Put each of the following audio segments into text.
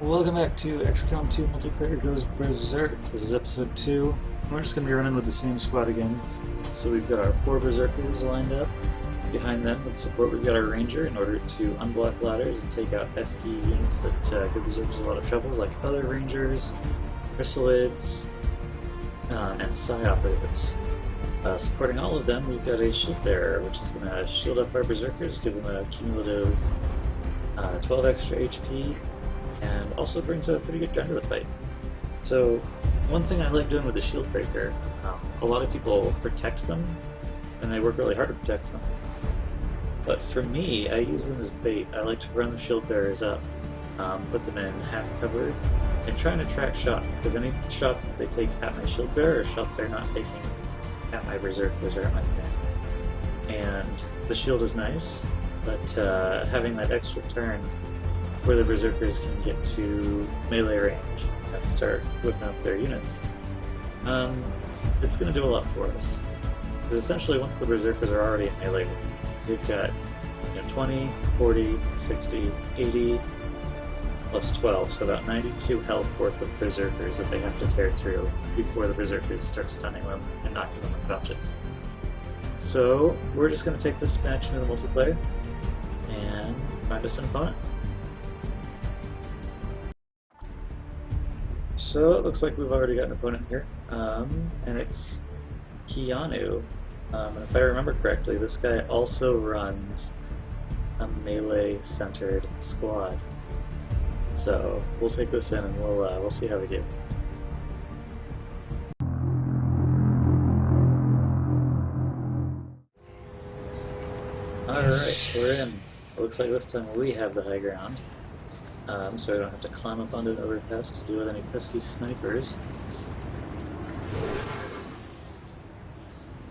Welcome back to XCom 2 Multiplayer Goes Berserk. This is episode 2. We're just going to be running with the same squad again. So we've got our 4 Berserkers lined up. Behind them, with support, we've got our Ranger in order to unblock ladders and take out pesky units that give Berserkers a lot of trouble, like other Rangers, Chrysalids, and Psi Operators. Supporting all of them, we've got a Shield Bearer, which is going to shield up our Berserkers, give them a cumulative 12 extra HP, and also brings a pretty good gun to the fight. So one thing I like doing with the Shield Breaker, a lot of people protect them, and they work really hard to protect them. But for me, I use them as bait. I like to run the Shield Bearers up, put them in half cover, and try and attract shots, because any shots that they take at my Shield Bearer are shots they're not taking at my Berserkers or at my fan. And the shield is nice, but having that extra turn where the Berserkers can get to melee range and start whipping up their units, it's going to do a lot for us. Because essentially once the Berserkers are already in melee range, they've got 20, 40, 60, 80, plus 12, so about 92 health worth of Berserkers that they have to tear through before the Berserkers start stunning them and knocking them unconscious. So we're just going to take this match into the multiplayer and find us an opponent. So it looks like we've already got an opponent here, and it's Keanu. And if I remember correctly, this guy also runs a melee-centered squad. So we'll take this in and we'll see how we do. Alright, we're in. It looks like this time we have the high ground. So I don't have to climb up onto an overpass to deal with any pesky snipers.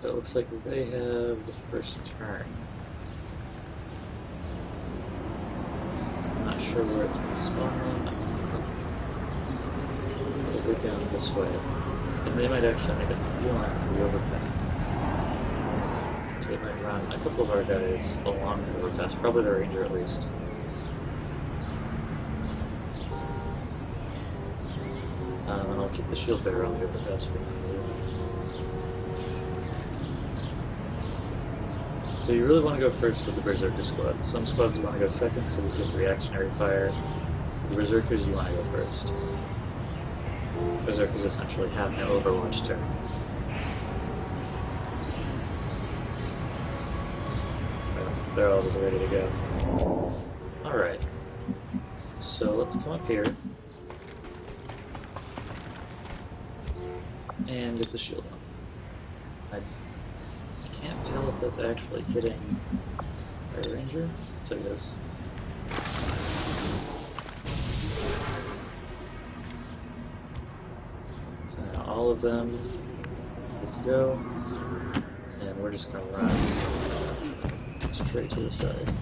But it looks like they have the first turn. Not sure where it's going to spawn in. I'm thinking we'll go down this way. And they might actually make a beeline for the overpass. So they might run a couple of our guys along the overpass, probably the Ranger at least. And I'll keep the Shield Bearer on the overpass for now. So you really want to go first with the Berserker squad. Some squads you want to go second so you get the reactionary fire. The Berserkers you want to go first. Berserkers essentially have no Overwatch turn. They're all just ready to go. Alright. So let's come up here and get the shield on. I can't tell if that's actually hitting our Ranger. So it is. So now all of them go, and we're just going to run straight to the side.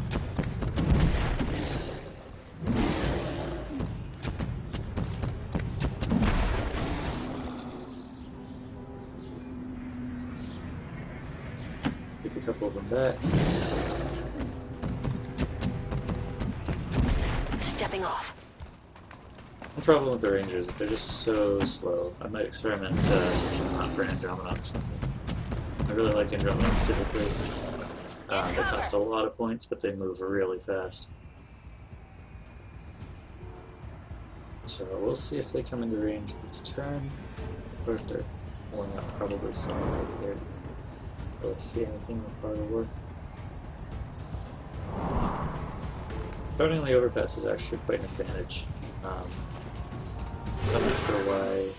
Pick a couple of them back. Stepping off. The problem with the Rangers is they're just so slow. I might experiment switching them out for Andromeda or something. I really like Andromedas typically. They cost a lot of points, but they move really fast. So we'll see if they come into range this turn, or if they're pulling up probably somewhere over here. Let's see anything with far to work. Starting the overpass is actually quite an advantage. I'm not sure why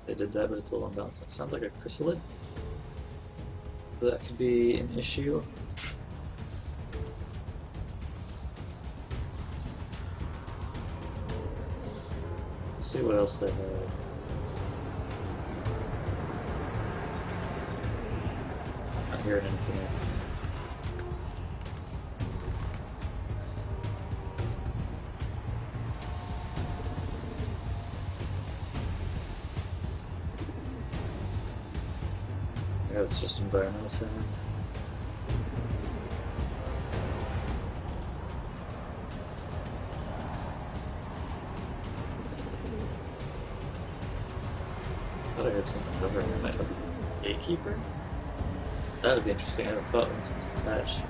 they did that, but it's a little unbalanced. It sounds like a chrysalid. That could be an issue. Let's see what else they have. Not hearing anything else. Yeah, it's just environmental sound. thought I heard something over. I might have a gatekeeper? That would be interesting. I haven't fought one since the patch.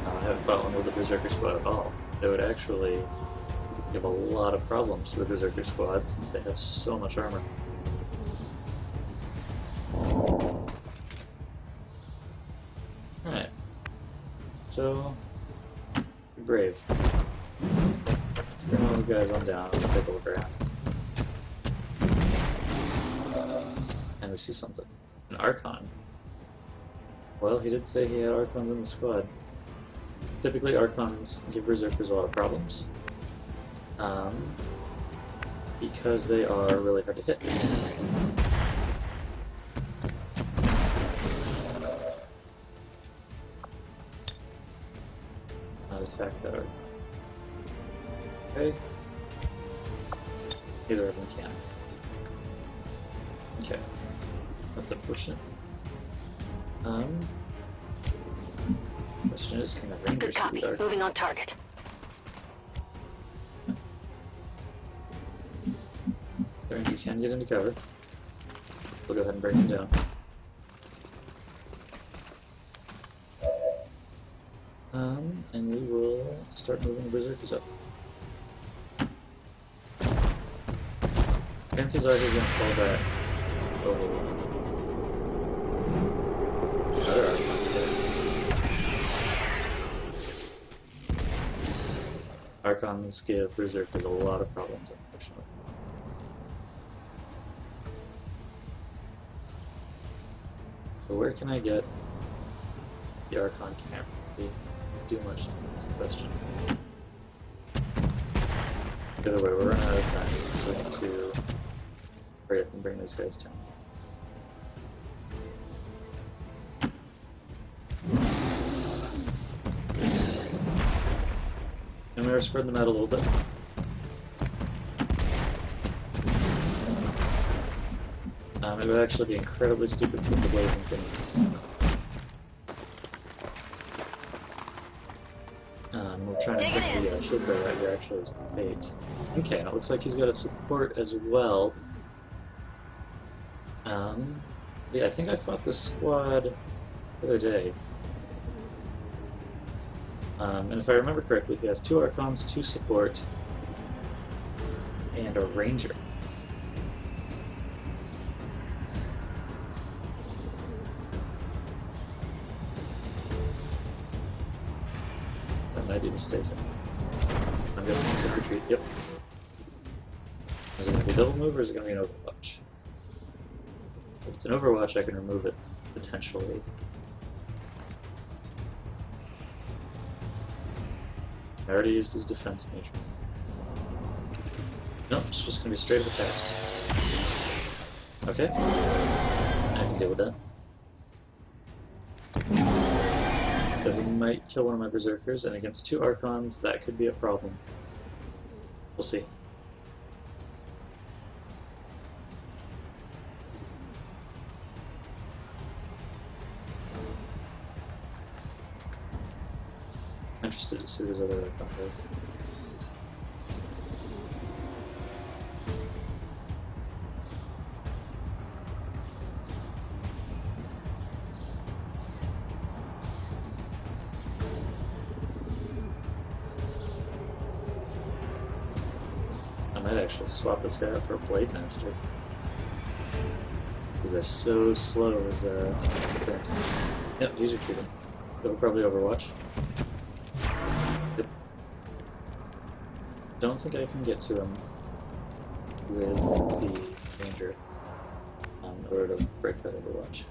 I haven't fought one with the Berserker squad at all. They would actually give a lot of problems to the Berserker squad since they have so much armor. Alright. So, be brave. Bring all the guys on down and take a look around. And we see something. An archon. Well, he did say he had archons in the squad. Typically, archons give Berserkers a lot of problems. Because they are really hard to hit. Not attack that archon. Okay. Either of them can. Okay. That's unfortunate. Question is, can the ranger Good copy. Moving on target. The ranger can get into cover. We'll go ahead and break him down. And we will start moving the berserkers up. Chances are he's going to fall back. Oh. Another archon hit. Archons give berserkers a lot of problems, unfortunately. So where can I get the archon can't really do much? That's the question. Either way, we're running out of time, so we need to hurry up and bring these guys down. And we are spreading them out a little bit. It would actually be incredibly stupid for the blazing things. We're trying to bring the shield bearer right here actually as bait. Okay, and it looks like he's got a support as well. Yeah, I think I fought this squad the other day. And if I remember correctly, he has 2 archons, 2 support, and a ranger. That might be mistaken. I'm guessing he can retreat. Yep. Is it going to be a double move or is it going to be an overwatch? If it's an overwatch, I can remove it, potentially. I already used his defense major. Nope, it's just going to be straight up attack. Okay. I can deal with that. So he might kill one of my berserkers, and against 2 archons, that could be a problem. We'll see. I'm interested to see who his other archon is. I might actually swap this guy out for a Blade Master. Because they're so slow as current. Yep, he's retreating. They'll probably overwatch. Yep. Don't think I can get to him with the ranger in order to break that overwatch.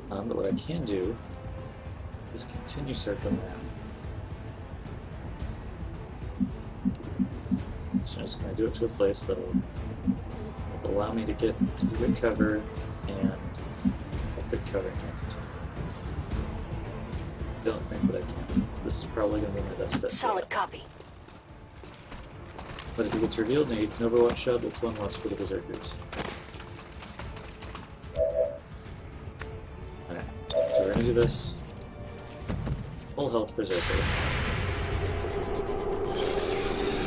But what I can do is continue circling around. So I'm just going to do it to a place that will allow me to get into good cover and a good cover next. I don't think that I can. This is probably going to be my best bet. Solid copy. But if he gets revealed and he eats an overwatch shot, that's 1 less for the berserkers. Okay, so we're going to do this. Full health berserker.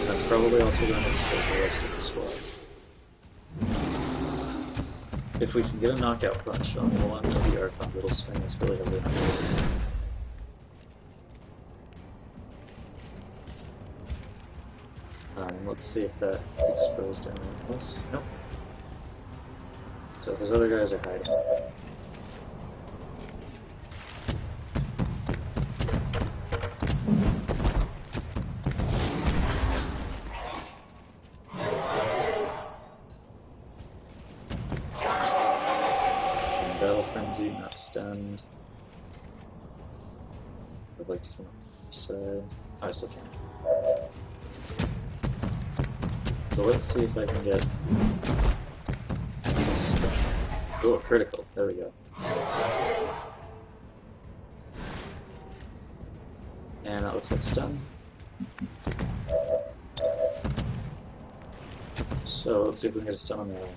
That's probably also going to expose the rest of the squad. If we can get a knockout punch on one of the archons, it'll swing us really heavily on the let's see if that exposed anyone else. Nope. So those other guys are hiding. Battle Frenzy, not stunned. I'd like to come up this side. Oh, I still can. So let's see if I can get stunned. Oh, critical. There we go. And that looks like stun. So let's see if we can get a stun on the other one.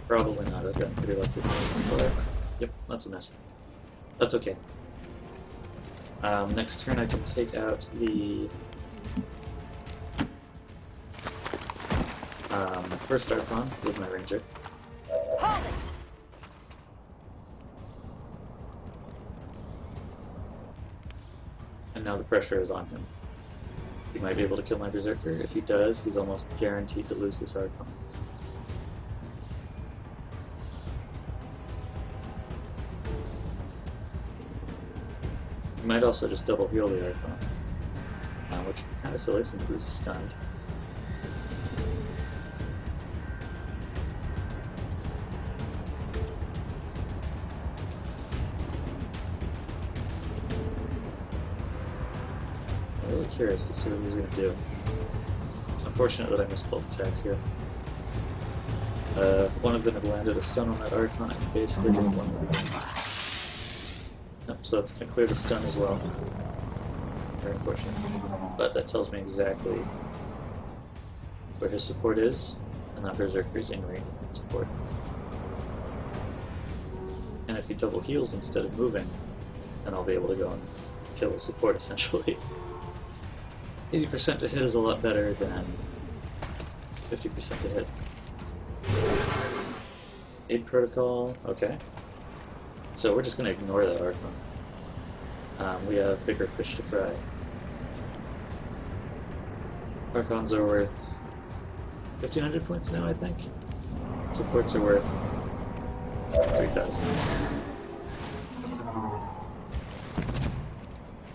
Probably not. I've gotten pretty lucky with this one, but yep, that's a miss. That's okay. Next turn I can take out the first archon with my ranger. And now the pressure is on him. He might be able to kill my berserker. If he does, he's almost guaranteed to lose this archon. You might also just double heal the archon, which would be kind of silly since this is stunned. I'm really curious to see what he's going to do. It's unfortunate that I missed both attacks here. If one of them had landed a stun on that archon, I basically would have won the game. Nope, so that's going to clear the stun as well. Very unfortunate. But that tells me exactly where his support is, and that Berserker's in range support. And if he double heals instead of moving, then I'll be able to go and kill his support, essentially. 80% to hit is a lot better than 50% to hit. 8 protocol, okay. So we're just going to ignore that archon. We have bigger fish to fry. Archons are worth 1,500 points now, I think. Supports are worth 3,000.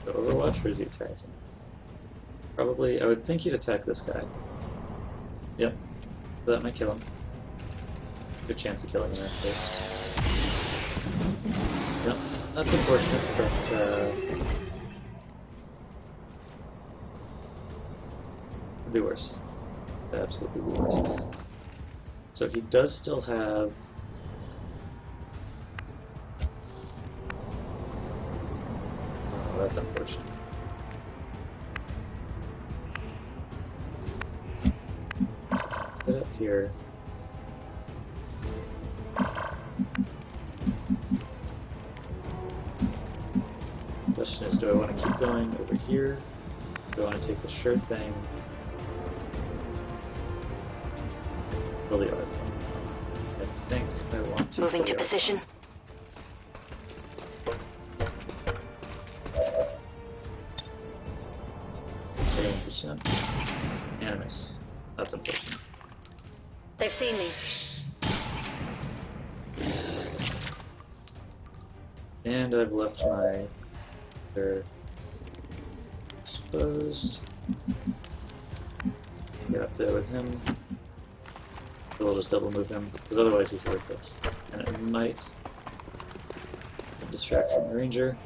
So Overwatch, or is he attacking? Probably, I would think he'd attack this guy. Yep, so that might kill him. Good chance of killing him, actually. Yep, that's unfortunate, but could be worse. Could absolutely be worse. So he does still have oh, that's unfortunate. Get up here. Question is, do I want to keep going over here? Do I want to take the sure thing? Kill the archon. I think I want to. Moving to position. 31%. And a miss. That's unfortunate. They've seen me. And I've left my they're exposed. Get up there with him. So we'll just double move him, because otherwise he's worthless. And it might distract from the ranger.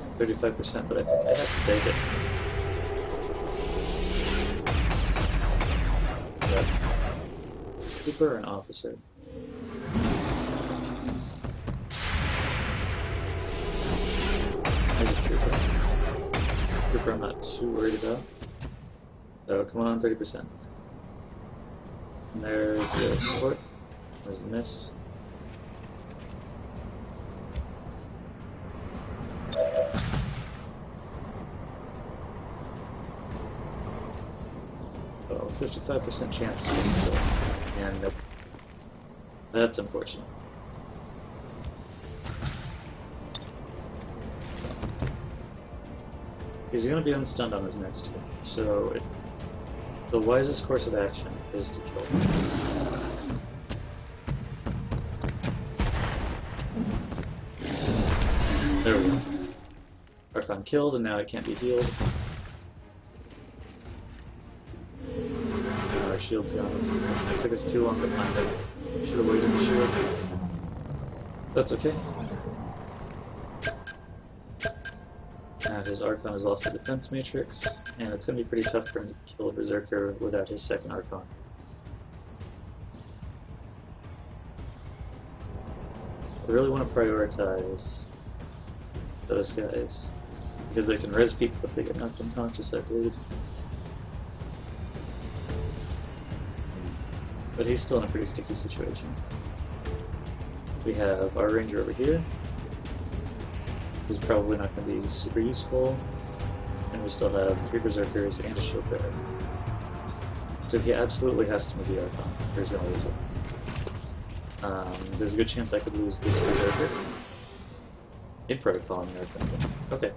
And 35%, but I think I have to take it. Yep. Trooper or an officer? There's a trooper. Trooper I'm not too worried about. So come on, 30%. And there's the support. There's a miss. 55% chance to just kill him. And nope. That's unfortunate. He's going to be unstunned on his next turn, so the wisest course of action is to kill him. There we go. Archon killed, and now it can't be healed. Our shield's gone. That's unfortunate. It took us too long to find it. Should have waited the shield. That's okay. Now his Archon has lost the defense matrix, and it's going to be pretty tough for him to kill a Berserker without his second Archon. I really want to prioritize those guys, because they can res people if they get knocked unconscious, I believe. But he's still in a pretty sticky situation. We have our Ranger over here, who's probably not going to be super useful, and we still have 3 Berserkers and a Shield Bearer. So he absolutely has to move the Archon, or he's going to lose it. There's a good chance I could lose this Berserker. In protocol on the Archon. Okay.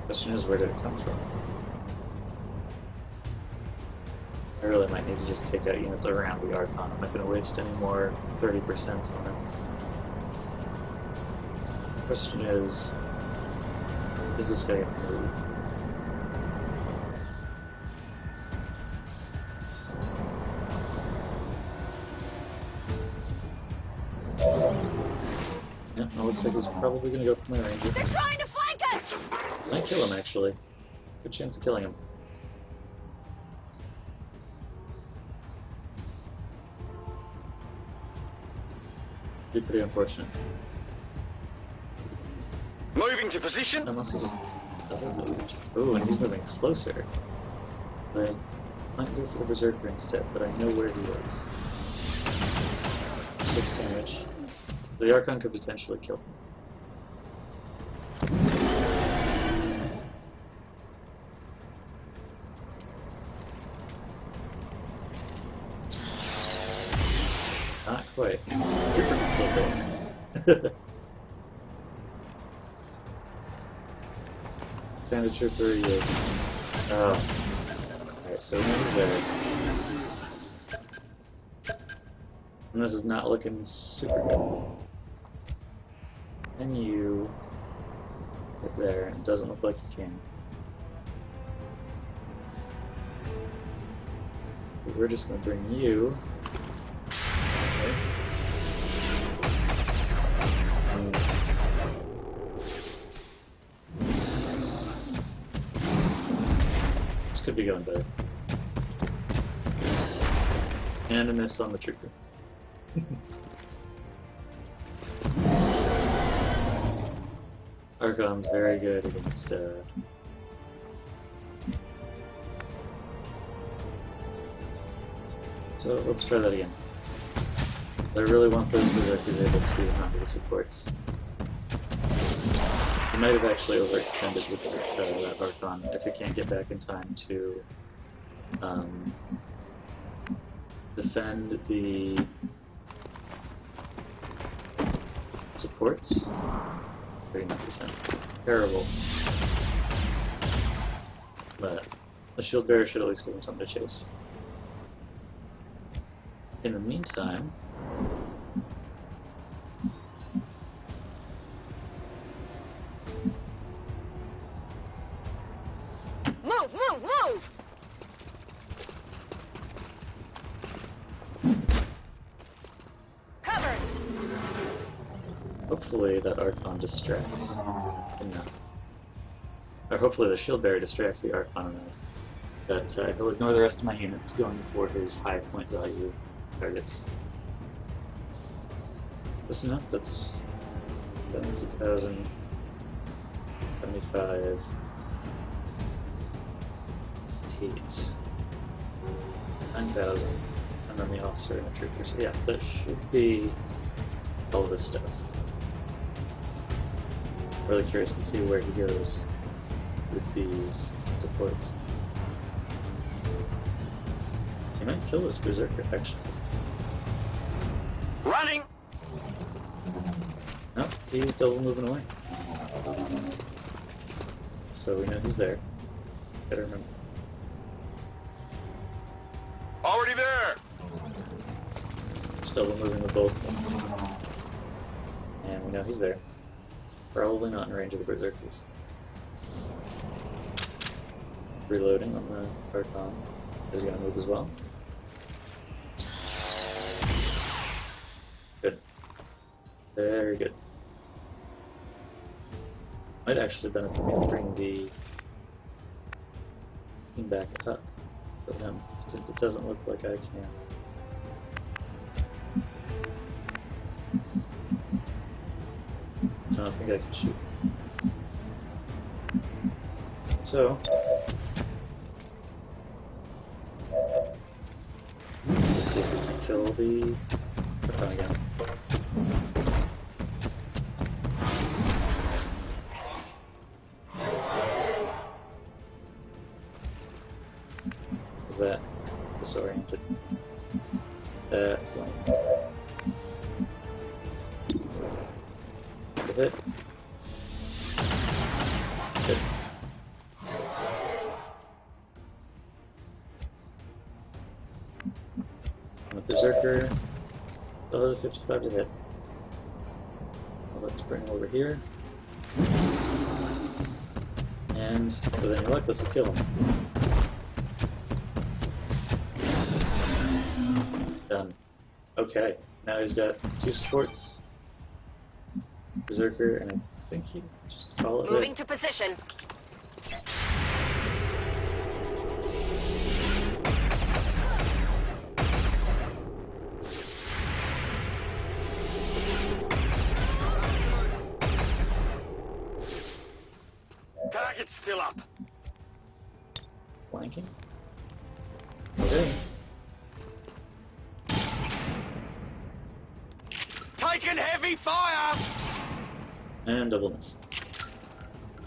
Question is, where did it come from? I really might need to just take out units around the Archon. I'm not going to waste any more 30% on it. Question is this guy going to move? Yeah, it looks like he's probably going to go for my Ranger. They're trying to flank us! Might kill him, actually. Good chance of killing him. Be pretty unfortunate. Moving to position. Unless he just double moved. Ooh, and he's moving closer. I might go for the Berserker instead, but I know where he is. 6 damage. The Archon could potentially kill him. Not quite. Trooper can still kill him. Bandit Trooper, yeah. Oh. Alright, so he's there. And this is not looking super good. And you get there, and it doesn't look like you can. But we're just going to bring you. Okay. This could be going better. And a miss on the trooper. Archon's very good against so let's try that again. I really want those Berserkers able to handle the supports. You might have actually overextended with that Archon if you can't get back in time to defend the supports. 39%. Terrible. But the Shield Bearer should at least give him something to chase. In the meantime, Move! Move! Move! Cover! hopefully that Archon distracts enough. Or hopefully the Shield Bearer distracts the Archon enough that he'll ignore the rest of my units going for his high point value targets. That's enough, that's 6,000, 75, 8, 9,000, and then the officer and the trooper. So yeah, that should be all this stuff. Really curious to see where he goes with these supports. He might kill this Berserker, actually. Running! No, he's double moving away. So we know he's there. Gotta remember. Already there! Just double moving with both of them. And we know he's there. Probably not in range of the Berserkers. Reloading on the archon. Is he gonna move as well? Good. Very good. Might actually benefit me to bring the team back up for him, since it doesn't look like I can. I don't think I can shoot. So, let's see if we can kill the archon again. Is that disoriented? That's lame. Good hit. Good. And the Berserker still has a 55 to hit. Well, let's bring him over here. And with any luck, this will kill him. Done. Okay, now he's got 2 supports. Berserker, and I think he just call it Moving right. to position. Target's still up. Flanking. Okay. Taking heavy fire! And double miss.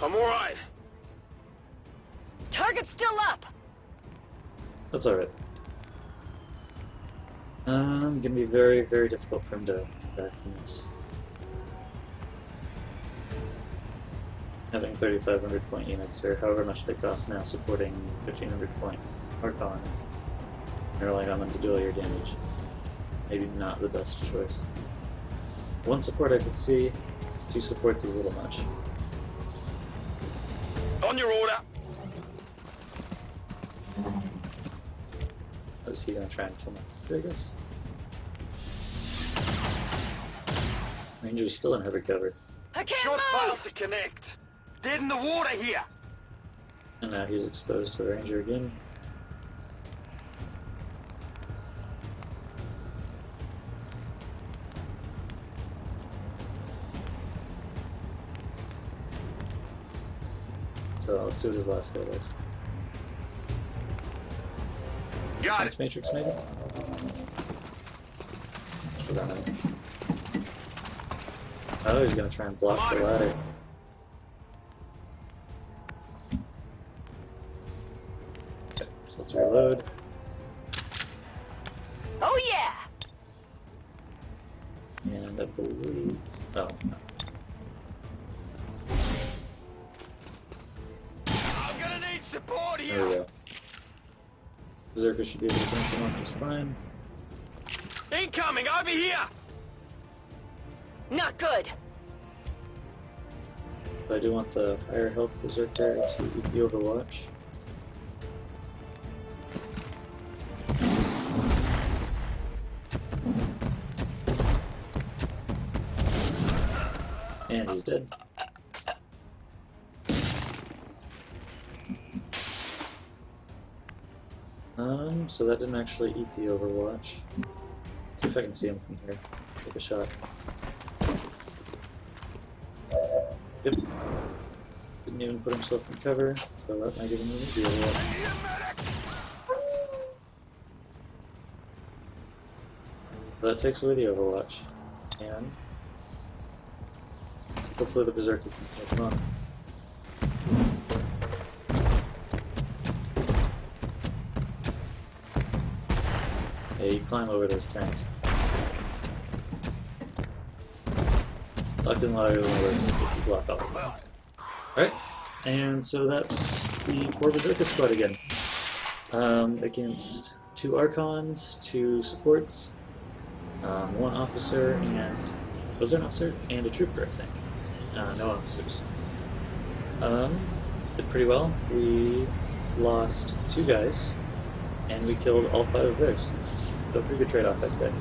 I'm alright. Target's still up. That's alright. Gonna be very, very difficult for him to come back from this. Having 3,500 point units, or however much they cost now, supporting 1,500 point archons, and relying on them to do all your damage. Maybe not the best choice. One support I could see, 2 supports is a little much. On your order. Is he gonna try and kill my biggest? Ranger's still in heavy cover. I can't Shot failed move. to connect. Dead in the water here. And now he's exposed to the Ranger again. So let's see what his last guy was. Got Lance it. Matrix, maybe? Just forgot him. Oh, he's gonna try and block the ladder. Okay, so let's reload. Oh yeah. And I believe... Oh, no. I'm gonna need support There we here. go. Berserker should be able to finish him off just fine. Incoming over here. Not good. But I do want the higher health Berserker to eat the Overwatch. And he's dead. So that didn't actually eat the Overwatch. See if I can see him from here. Take a shot. Yep. Didn't even put himself in cover, so that might give him the Overwatch. That takes away the Overwatch. And hopefully the Berserker can finish him off. Yeah, you climb over those tanks. Locked in ladder only works if you block all of them. Alright, and so that's the 4 Berserker squad again. Against 2 archons, 2 supports, 1 officer, and... was there an officer? And a trooper, I think. No officers. Did pretty well. We lost 2 guys, and we killed all 5 of theirs. So pretty good trade-off, I'd say.